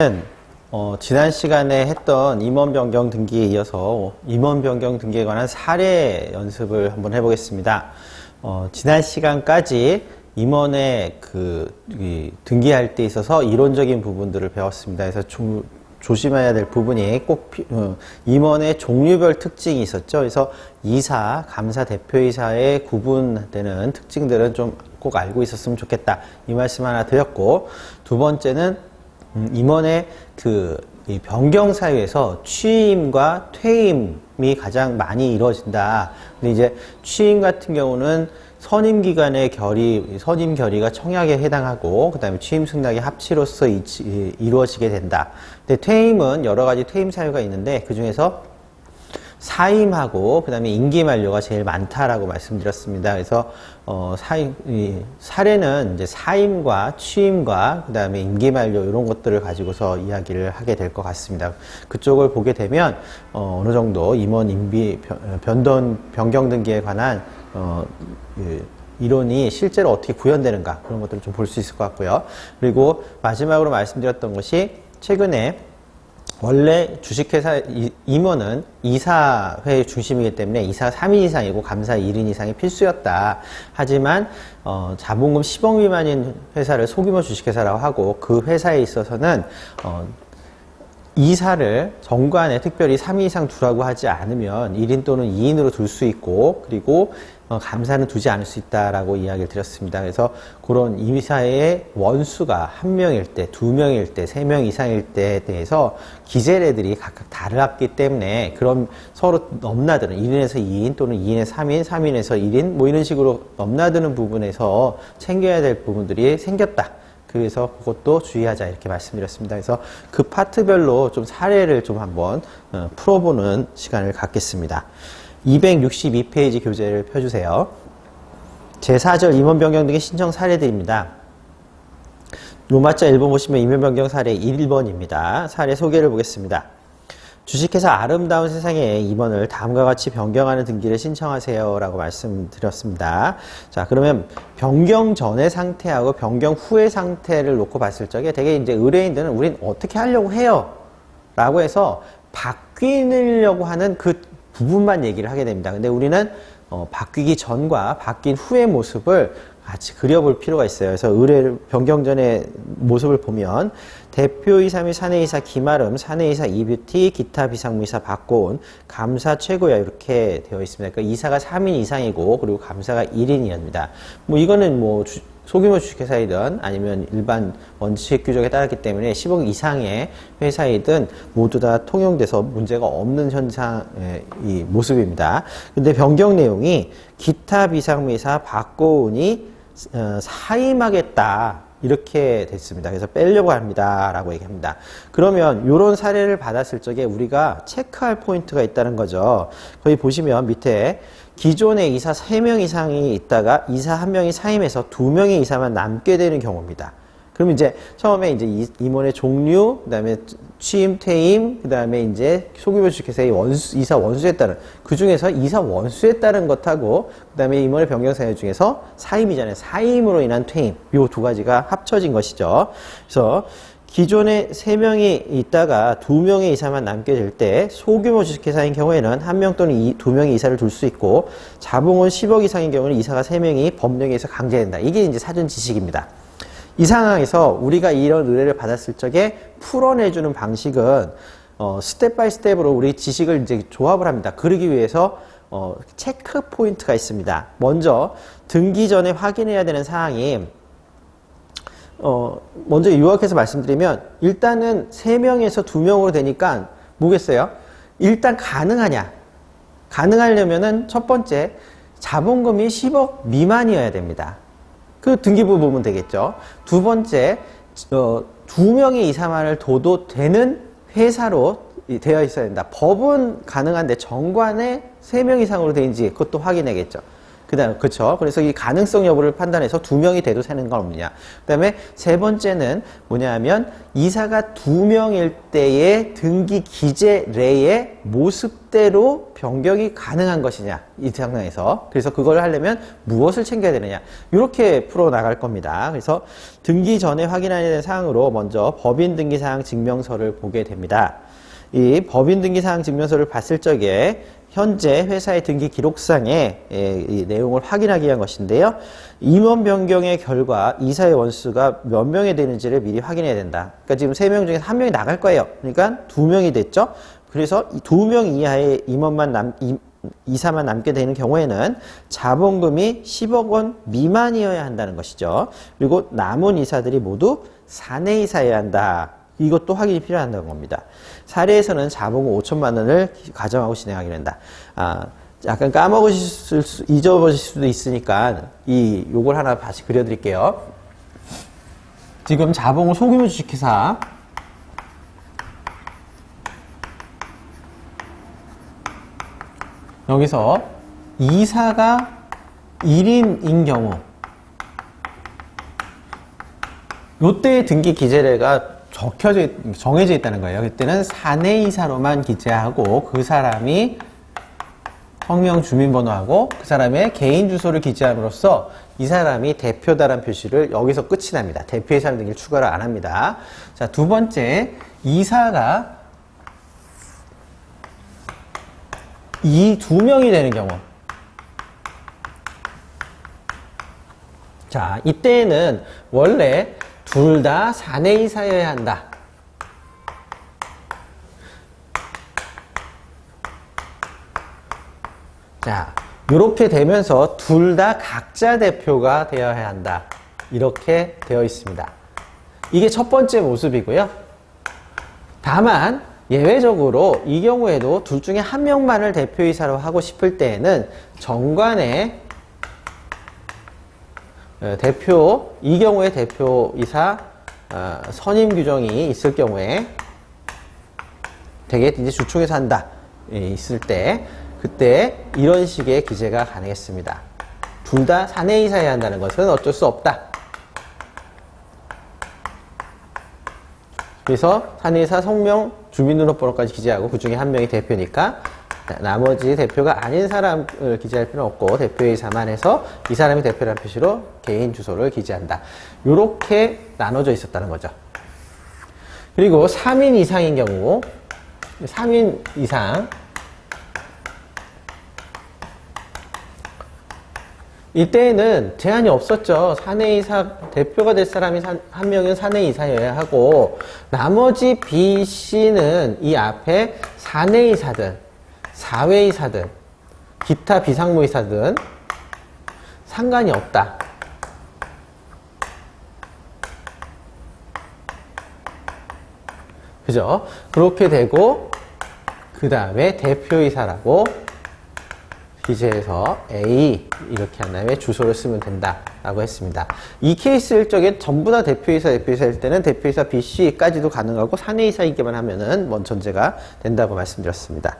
이번에는 지난 시간에 했던 임원 변경 등기에 이어서 임원 변경 등기에 관한 사례 연습을 한번 해보겠습니다. 지난 시간까지 임원의 등기할 때 있어서 이론적인 부분들을 배웠습니다. 그래서 조심해야 될 부분이 꼭 임원의 종류별 특징이 있었죠. 그래서 이사, 감사, 대표이사에 구분되는 특징들은 좀 꼭 알고 있었으면 좋겠다. 이 말씀 하나 드렸고, 두 번째는 임원의 변경 사유에서 취임과 퇴임이 가장 많이 이루어진다. 근데 이제 취임 같은 경우는 선임 기간의 선임 결의가 청약에 해당하고, 그 다음에 취임 승낙의 합치로서 이루어지게 된다. 근데 퇴임은 여러 가지 퇴임 사유가 있는데, 그 중에서 사임하고, 그 다음에 임기 만료가 제일 많다라고 말씀드렸습니다. 그래서, 사례는 이제 사임과 취임과, 그 다음에 임기 만료, 이런 것들을 가지고서 이야기를 하게 될 것 같습니다. 그쪽을 보게 되면, 어느 정도 임원 임비, 변경 등기에 관한, 이론이 실제로 어떻게 구현되는가, 그런 것들을 좀 볼 수 있을 것 같고요. 그리고 마지막으로 말씀드렸던 것이 최근에 원래 주식회사 임원은 이사회 중심이기 때문에 이사 3인 이상이고 감사 1인 이상이 필수였다. 하지만 자본금 10억 미만인 회사를 소규모 주식회사라고 하고, 그 회사에 있어서는 이사를 정관에 특별히 3인 이상 두라고 하지 않으면 1인 또는 2인으로 둘 수 있고, 그리고 감사는 두지 않을 수 있다라고 이야기를 드렸습니다. 그래서 그런 이사의 원수가 1명일 때, 2명일 때, 3명 이상일 때에 대해서 기재례들이 각각 달랐기 때문에 그런 서로 넘나드는 1인에서 2인 또는 2인에서 3인, 3인에서 1인 뭐 이런 식으로 넘나드는 부분에서 챙겨야 될 부분들이 생겼다. 그래서 그것도 주의하자, 이렇게 말씀드렸습니다. 그래서 그 파트별로 좀 사례를 좀 한번 풀어보는 시간을 갖겠습니다. 262페이지 교재를 펴주세요. 제4절 임원 변경 등의 신청 사례들입니다. 로마자 1번 보시면 임원 변경 사례 1번입니다. 사례 소개를 보겠습니다. 주식회사 아름다운 세상의 임원을 다음과 같이 변경하는 등기를 신청하세요 라고 말씀드렸습니다. 자, 그러면 변경 전의 상태하고 변경 후의 상태를 놓고 봤을 적에 되게 이제 의뢰인들은 우린 어떻게 하려고 해요 라고 해서 바뀌려고 하는 그 부분만 얘기를 하게 됩니다. 근데 우리는 바뀌기 전과 바뀐 후의 모습을 같이 그려볼 필요가 있어요. 그래서 변경 전의 모습을 보면 대표이사 및 사내이사 김아름, 사내이사 이뷰티, 기타 비상무이사 박고은, 감사 최고야, 이렇게 되어 있습니다. 그러니까 이사가 3인 이상이고, 그리고 감사가 1인이었습니다. 뭐 이거는 뭐 소규모 주식회사이든 아니면 일반 원칙 규정에 따랐기 때문에 10억 이상의 회사이든 모두 다 통용돼서 문제가 없는 현상의 이 모습입니다. 근데 변경 내용이 기타 비상무이사 박고은이 사임하겠다, 이렇게 됐습니다. 그래서 빼려고 합니다 라고 얘기합니다. 그러면 이런 사례를 받았을 적에 우리가 체크할 포인트가 있다는 거죠. 거기 보시면 밑에 기존에 이사 3명 이상이 있다가 이사 1명이 사임해서 2명의 이사만 남게 되는 경우입니다. 그럼 이제 처음에 이제 임원의 종류, 그 다음에 취임, 퇴임, 그 다음에 이제 소규모 주식회사의 이사 원수에 따른, 그 중에서 이사 원수에 따른 것하고, 그 다음에 임원의 변경 사유 중에서 사임이잖아요. 사임으로 인한 퇴임. 요 두 가지가 합쳐진 것이죠. 그래서 기존에 3명이 있다가 2명의 이사만 남게 될 때 소규모 주식회사인 경우에는 1명 또는 2명의 이사를 둘 수 있고, 자본은 10억 이상인 경우는 이사가 3명이 법령에 의해서 강제된다. 이게 이제 사전 지식입니다. 이 상황에서 우리가 이런 의뢰를 받았을 적에 풀어내주는 방식은 스텝 바이 스텝으로 우리 지식을 이제 조합을 합니다. 그러기 위해서 체크 포인트가 있습니다. 먼저 등기 전에 확인해야 되는 사항이, 먼저 요약해서 말씀드리면, 일단은 3명에서 2명으로 되니까 뭐겠어요? 일단 가능하냐? 가능하려면은 첫 번째, 자본금이 10억 미만이어야 됩니다. 그 등기부 보면 되겠죠. 두 번째, 2명의 이사만을 둬도 되는 회사로 되어 있어야 된다. 법은 가능한데 정관에 3명 이상으로 되는지 그것도 확인해야겠죠. 그쵸. 그래서 이 가능성 여부를 판단해서 2명이 돼도 되는 건 없느냐. 그 다음에 세 번째는 뭐냐면, 이사가 2명일 때의 등기 기재례의 모습대로 변경이 가능한 것이냐. 이 상황에서. 그래서 그걸 하려면 무엇을 챙겨야 되느냐. 이렇게 풀어나갈 겁니다. 그래서 등기 전에 확인해야 되는 사항으로 먼저 법인 등기사항 증명서를 보게 됩니다. 이 법인 등기사항 증명서를 봤을 적에 현재 회사의 등기 기록상에 이 내용을 확인하기 위한 것인데요. 임원 변경의 결과 이사의 원수가 몇 명이 되는지를 미리 확인해야 된다. 그러니까 지금 3명 중에서 1명이 나갈 거예요. 그러니까 2명이 됐죠. 그래서 2명 이하의 이사만 남게 되는 경우에는 자본금이 10억 원 미만이어야 한다는 것이죠. 그리고 남은 이사들이 모두 사내 이사여야 한다. 이것도 확인이 필요하다는 겁니다. 사례에서는 자본금 5천만 원을 가정하고 진행하게 된다. 약간 잊어버리실 수도 있으니까 요걸 하나 다시 그려드릴게요. 지금 자본금 소규모 주식회사 여기서 이사가 1인인 경우 요때의 등기 기재례가 정해져 있다는 거예요. 그때는 사내이사로만 기재하고 그 사람이 성명 주민번호하고 그 사람의 개인 주소를 기재함으로써 이 사람이 대표다라는 표시를 여기서 끝이 납니다. 대표이사 등기를 추가를 안 합니다. 자, 두 번째, 이사가 이 2명이 되는 경우. 자, 이때에는 원래 둘 다 사내이사여야 한다. 자, 이렇게 되면서 둘 다 각자 대표가 되어야 한다. 이렇게 되어 있습니다. 이게 첫 번째 모습이고요. 다만 예외적으로 이 경우에도 둘 중에 한 명만을 대표이사로 하고 싶을 때에는 정관에 이 경우에 대표이사 선임 규정이 있을 경우에 되게 이제 주총에서 한다 있을 때 그때 이런 식의 기재가 가능했습니다. 둘 다 사내이사여야 한다는 것은 어쩔 수 없다. 그래서 사내이사 성명 주민등록번호까지 기재하고 그 중에 한 명이 대표니까 나머지 대표가 아닌 사람을 기재할 필요는 없고 대표이사만 해서 이 사람이 대표라는 표시로 개인 주소를 기재한다. 이렇게 나눠져 있었다는 거죠. 그리고 3인 이상인 경우 3인 이상 이때에는 제한이 없었죠. 사내이사 대표가 될 사람이 한 명은 사내이사여야 하고 나머지 B, C는 이 앞에 사내이사든 사외이사든 기타 비상무이사든 상관이 없다. 그죠? 그렇게 되고 그 다음에 대표이사라고 기재해서 A 이렇게 한 다음에 주소를 쓰면 된다라고 했습니다. 이 케이스일 적에 전부 다 대표이사일 때는 대표이사 B, C까지도 가능하고 사내이사이기만 하면은 전제가 된다고 말씀드렸습니다.